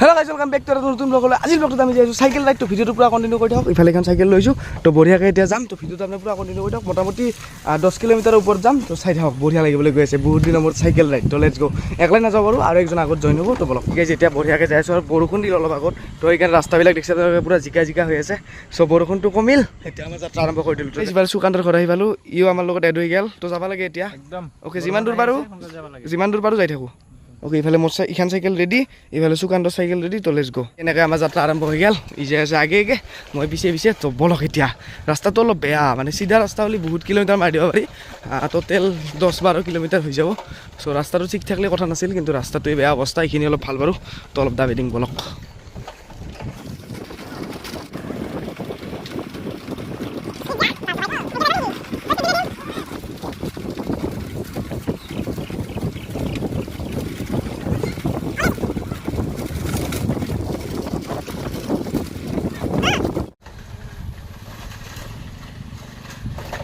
Hello guys welcome back to এটা নতুন blog হলে আজিৰ ব্লগটোত আমি যাইছোঁ চাইকেল ৰাইড তো ভিডিঅ'টো পুৰা কণ্টিনিউ কৰি থাকক ইফালে এখন চাইকেল লৈছোঁ তো বঢ়িয়াকৈ এতিয়া যাম তো ভিডিঅ'টো আপুনি পুৰা কণ্টিনিউ কৰি থাকক মোটামুটি 10 কিলোমিটাৰৰ ওপৰত যাম তো চাই থাকক বঢ়িয়া লাগিবলৈ গৈ আছে বহুত দিনৰ মূৰত চাইকেল ৰাইড তো লেটছ গো একলাই নাযাওঁ বাৰু আৰু একজন আগত জইন হ'ব তো বলক গাইজ এতিয়া বঢ়িয়াকৈ যাই আছোঁ আৰু বৰষুণ দিল অলপ আগত তো সেইকাৰণে ৰাস্তাবিলাক দেখিছে পুৰা জিকা হৈ আছে চ' বৰষুণটো কমিল এতিয়া আমাৰ যাত্ৰা আৰম্ভ কৰি দিলোঁ তো এইবাৰ সুকান্তৰ ঘৰ আহি পালোঁ ইও আমাৰ লগত এড হৈ গ'ল তো যাব লাগে এতিয়া একদম অ'কে যিমান দূৰ পাৰোঁ যাই থাকোঁ ওকে ইফালে মোৰ ইখান চাইকেল ৰেডি ইফালে সুকান্তৰ চাইকেল ৰেডি তো লেটছ গো এনেকৈ আমাৰ যাত্ৰা আৰম্ভ হৈ গ'ল ই যাই আছে আগে মই পিছে তো বলক এতিয়া ৰাস্তাটো অলপ বেয়া মানে চিধা ৰাস্তা হ'লে বহুত কিলোমিটাৰ মাৰি দিব পাৰি টোটেল 10-12 কিলোমিটাৰ হৈ যাব চ' ৰাস্তাটো ঠিক থাকিলে কথা নাছিল কিন্তু ৰাস্তাটোৱে বেয়া অৱস্থা এইখিনি অলপ ভাল বাৰু তো অলপ দাবি দিম বলক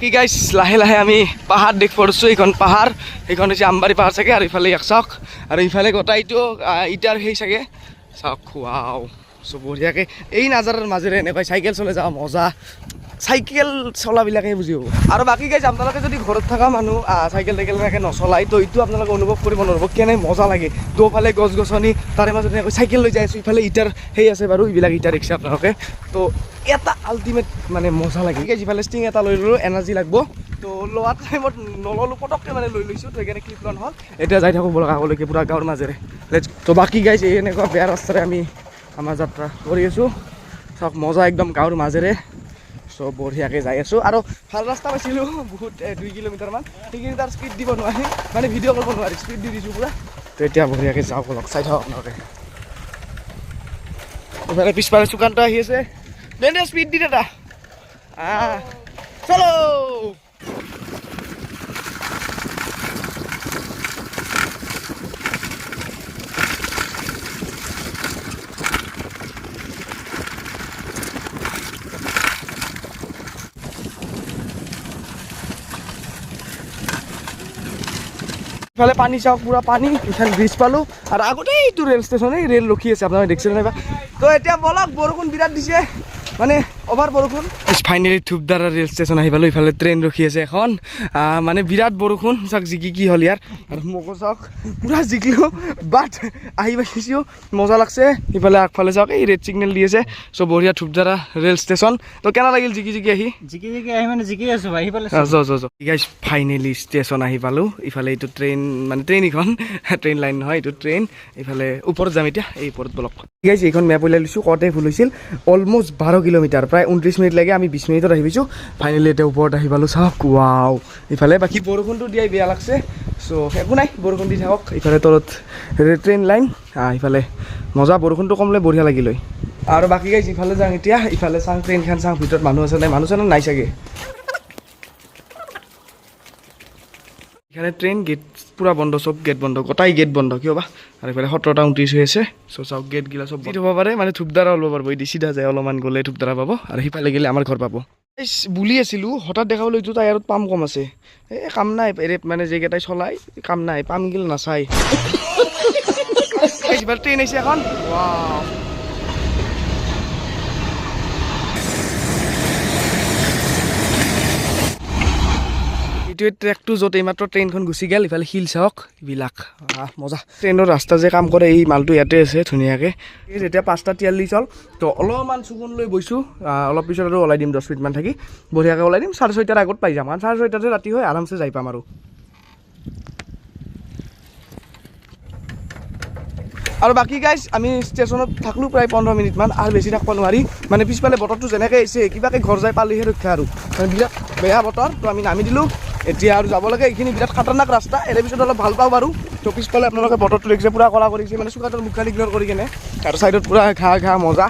কি গাইছ লাহে লাহে আমি পাহাৰ দেখ পড়ছোঁ এইখন পাহাৰ এইখন হৈছে আমবাৰী পাহাৰ চাগে আৰু ইফালে এক চাওক আৰু ইফালে গোটাইটো ইটাৰ সেই চাগে চাওক ৱাও চ' বঢ়িয়াকৈ এই নাজাৰাৰ মাজেৰে এনেকৈ চাইকেল চলাই যাওঁ মজা চাইকেল চলাবিলাকে বুজি পাব আৰু বাকী গাইছ আপোনালোকে যদি ঘৰত থকা মানুহ চাইকেল এনেকৈ নচলাই তো এইটো আপোনালোকে অনুভৱ কৰিব নোৱাৰিব কেনে মজা লাগে দুফালে গছ গছনি তাৰে মাজত এনেকৈ চাইকেল লৈ যাই আছোঁ ইফালে ইটাৰ সেই আছে বাৰু এইবিলাক ইটাৰ ৰিক্সা আপোনালোকে তো এটা আল্টিমেট মানে মজা লাগে যিফালে ষ্টিং এটা লৈ ল'লোঁ এনাৰ্জি লাগব তো লোৱাৰ টাইমত নল'লোঁ পটককৈ মানে লৈ লৈছোঁ তো সেইকাৰণে ক্লিপ লন হ'ল এতিয়া যাই থাকোঁ বলক আগলৈকে পূৰা গাঁৱৰ মাজেৰে তো বাকী গাইছ এই এনেকুৱা বেয়া ৰাস্তাৰে আমি আমাৰ যাত্ৰা কৰি আছোঁ চাওক মজা একদম গাঁৱৰ মাজেৰে চ' বঢ়িয়াকৈ যাই আছোঁ আৰু ভাল ৰাস্তা পাইছিলোঁ বহুত 2 কিলোমিটাৰমান সেইখিনি তাৰ স্পীড দিব নোৱাৰি মানে ভিডিঅ' কৰিব নোৱাৰি স্পীড দি দিছোঁ পূৰা তো এতিয়া বঢ়িয়াকৈ যাওঁ বলক চাই থাকক আপোনালোকে এইফালে পিছফালে সুকান্ত আহি আছে দেনে স্পীড দি দাদা চলো ইফালে পানী চাওক পুৰা পানী ইফালে ব্ৰিজ পালোঁ আৰু আগতে এইটো ৰেল ষ্টেচন এই ৰেল ৰখি আছে আপোনালোকে দেখিছে নাইবা তো এতিয়া বলক বৰষুণ বিৰাট দিছে মানে অভাৰ বৰষুণ ফাইনেলি ধূপধাৰা ৰেল ষ্টেচন আহি পালোঁ ইফালে ট্ৰেইন ৰখি আছে এখন মানে বিৰাট বৰষুণ চাওক জিকি কি হ'ল ইয়াৰ আৰু মোকো চাওক পূৰা জিকিলোঁ বাট আহি পাইছোঁ মজা লাগছে ইফালে আগফালে চাওক এই ৰেড ছিগনেল দি আছে চ' বঢ়িয়া ধূপধাৰা ৰেল ষ্টেচন তো কেনে লাগিল জিকি আহি মানে জিকি আছোঁ আহি পালে গাইছ ফাইনেলি ষ্টেচন আহি পালোঁ ইফালে এইটো ট্ৰেইন মানে ট্ৰেইন এইখন ট্ৰেইন লাইন নহয় এইটো ট্ৰেইন এইফালে ওপৰত যাম এতিয়া এই ওপৰত বলক গাইছ এইখন মেপ উলিয়াই লৈছোঁ কওঁতে ভুল হৈছিল অলমষ্ট 12 কিলোমিটাৰ প্ৰায় 29 মিনিট লাগে আমি 20 মিনিটত আহি পাইছোঁ ফাইনেলি এতিয়া ওপৰত আহি পালোঁ চাওক ৱাও ইফালে বাকী বৰষুণটো দিয়াই বেয়া লাগছে চ' একো নাই বৰষুণ দি থাকক ইফালে তলত ট্ৰেইন লাইন ইফালে মজা বৰষুণটো কমলে বঢ়িয়া লাগিলে আৰু বাকী গাইছ ইফালে যাওঁ এতিয়া ইফালে চাওঁ ট্ৰেইনখন চাওঁ ভিতৰত মানুহ আছে নাই চাগে এখানে ট্রেন গেট পুরা বন্ধ সব গেট বন্ধ গোটাই গেট বন্ধ কিয় বা আর এফালে 17:29 হৈ আছে চ' চাওক গেট গিলা সব হ'ব পাৰে মানে ধূপধাৰা ওলাব পাৰবো এই সিধা যায় অলপমান গ'লে ধূপধাৰা পাব আৰু সিফালে গ'লে আমাৰ ঘৰ পাব বুলি আছিলোঁ হঠাৎ দেখা পালোঁ এইটো টায়াৰত পাম্প কম আছে এই কাম নাই মানে যেইকেইটাই চলাই কাম নাই পাম্প গিলা নাচাই ট্ৰেইন আহিছে এখন ৱাও ট্ৰেকটো য'ত এইমাত্ৰ ট্ৰেইনখন গুচি গ'ল ইফালে শিল চাওক এইবিলাক মজা ট্ৰেইনৰ ৰাস্তা যে কাম কৰে এই মালটো ইয়াতে আছে ধুনীয়াকৈ যেতিয়া 5:43 হ'ল তো অলপমান চকুন লৈ বৈছোঁ অলপ পিছত আৰু ওলাই দিম 10 মিনিটমান থাকি বঢ়িয়াকৈ ওলাই দিম 6:30 আগত পাই যাম কাৰণ 6:30 ৰাতি হয় আৰামছে যাই পাম আৰু বাকী গাইছ আমি ষ্টেচনত থাকলোঁ প্ৰায় 15 মিনিটমান আৰু বেছি থাকিব নোৱাৰি মানে পিছফালে বতৰটো যেনেকৈ আহিছে কিবাকৈ ঘৰ যাই পালিহে ৰক্ষা আৰু মানে বিৰাট বেয়া বতৰ তো আমি নামি দিলোঁ এতিয়া আৰু যাব লাগে এইখিনি বিৰাট খাতৰনাক ৰাস্তা এৰে পিছত অলপ ভাল পাওঁ বাৰু তো পিছফালে আপোনালোকে বতৰটো দেখিছে পূৰা কলা কৰিছে মানে চুকাটোৰ মুখখন ইগন'ৰ কৰি কেনে আৰু ছাইডত পূৰা ঘাঁহ মজা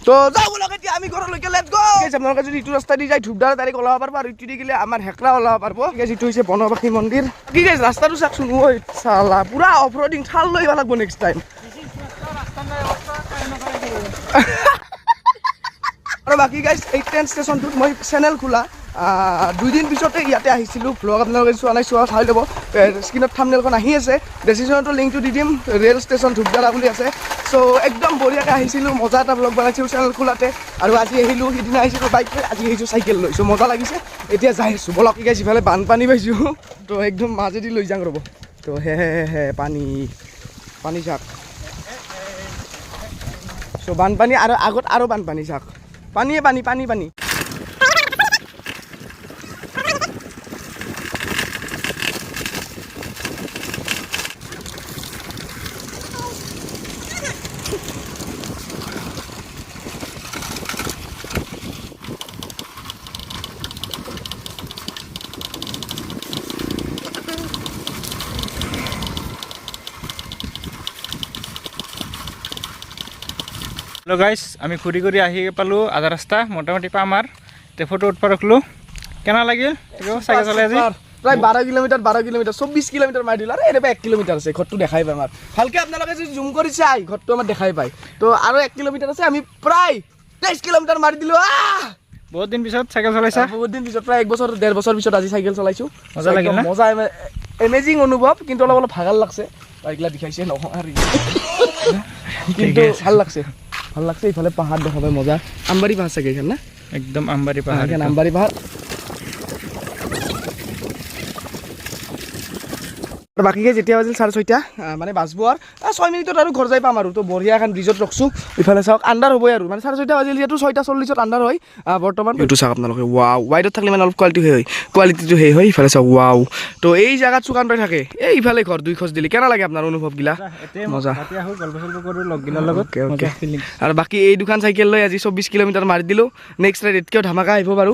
তো যাওঁ বলক এতিয়া আমি ঘৰলৈকে লেটছ গো আপোনালোকে যদি ইটো ৰাস্তা দি যায় ধূপধাৰা ডাইৰেক্ট ওলাব পাৰিব আৰু ইটো দি গ'লে আমাৰ হেকৰা ওলাব পাৰিব যিটো হৈছে বনবাসী মন্দিৰ কি গাইছ ৰাস্তাটো চাওকচোন ঐ চালা পূৰা অফ ৰ'ডিং ঠাল লৈ আহিব লাগিব নেক্সট টাইম আৰু বাকী গাইছ এই ট্ৰেইন ষ্টেচনটোত মই চেনেল খোলা 2 দিন পিছতে ইয়াতে আহিছিলোঁ ব্লগ আপোনালোকে চোৱা চাই ল'ব স্ক্ৰীনত থাম্বনেইলখন আহি আছে ডেষ্টিনেশ্যনটো লিংকটো দি দিম ৰেল ষ্টেচন ধূপধাৰা বুলি আছে চ' একদম বঢ়িয়াকৈ আহিছিলোঁ, মজা এটা ব্লগ বনাইছিলোঁ চেনেল খোলাতে। আৰু আজি আহিলোঁ, সিদিনা আহিছিলোঁ বাইক লৈ, আজি আহিছোঁ চাইকেল লৈ। চ' মজা লাগিছে, এতিয়া যাই আছোঁ বলক। কি গাইছ ইফালে বানপানী পাইছোঁ, তো একদম মাজেদি লৈ যাওঁ ৰ'ব। তো হে পানী চাওক। চ' বানপানী আৰু আগত আৰু বানপানী চাওক, পানীয়ে পানী। হেল্ল' গাইছ, আমি ঘূৰি ঘূৰি আহি পালোঁ আধা ৰাস্তা, মোটামুটি পাম আৰু তে ফটো উঠবা ৰখলোঁ। কেনে লাগিল চাইকেল চলাই আজি? প্ৰায় 12 কিলোমিটাৰ 24 কিলোমিটাৰ মাৰি দিলোঁ। আৰু এনেকুৱা 1 কিলোমিটাৰ আছে, ঘৰটো দেখাই পায় আমাৰ ভালকৈ। আপোনালোকে যদি জুম কৰি চাই ঘৰটো আমাৰ দেখাই পায়। তো আৰু 1 কিলোমিটাৰ আছে, আমি প্ৰায় 23 কিলোমিটাৰ মাৰি দিলোঁ। বহুত দিন পিছত চাইকেল চলাইছা? বহুত দিন পিছত, প্ৰায় 1 বছৰ 1.5 বছৰ পিছত আজি চাইকেল চলাইছোঁ। মজা লাগিল না? মজা, এমেজিং অনুভৱ, কিন্তু অলপ ভাগৰ লাগছে। এইগিলা দেখাইছে নহয় আৰু কিন্তু ভাল লাগছে। ইফালে পাহাৰ দেখা পাই মজা। আমবাৰী পাহাৰ চাগে এইখন না? একদম আমবাৰী পাহাৰ। আমবাৰী পাহাৰ। বাকীকে যেতিয়া বাজিল 6:30, মানে বাজব আৰু 6 মিনিটত আৰু ঘৰ যাই পাম আৰু। তো বঢ়িয়া এখন ব্ৰিজত ৰখছোঁ। ইফালে চাওক আন্ধাৰ হ'বই আৰু, মানে 6:30 বাজিল যিহেতু 6:40 আন্ধাৰ হয় বৰ্তমান। এইটো চাওক আপোনালোকে, ৱাও, ৱাইডত থাকিলে মানে অলপ কোৱালিটিটো সেই হয়। ইফালে চাওক, ৱাও। তো এই জেগাত চুকান পাই থাকে, এই ইফালে ঘৰ 2 খোজ দিলে কেনে লাগে আপোনাৰ অনুভৱগিলা? মজা। আৰু বাকী এই দুখন চাইকেল লৈ আজি 24 কিলোমিটাৰ মাৰি দিলোঁ। নেক্সট ৰাইড এতকেও ধামাকা আহিব বাৰু।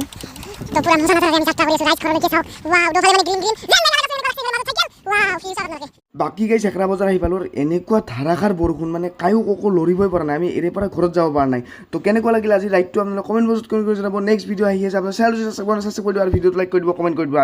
বাকী গাইছ 11 বজাৰ আহি পালোঁ। এনেকুৱা ধাৰাসাৰ বৰষুণ, মানে কায়ো ককো লৰিবই পৰা নাই। আমি এৰে পৰা ঘৰত যাব পৰা নাই। তো কেনেকুৱা লাগিল আজি ৰাইডটো আপোনালোকে কমেণ্ট বক্সত কৰি জনাব। নেক্সট ভিডিঅ' আহি আছে, আপোনাৰ চেনেলটো ছাবস্ক্ৰাইব কৰি দিব আৰু ভিডিঅ'টো লাইক কৰি দিব, কমেণ্ট কৰি দিব।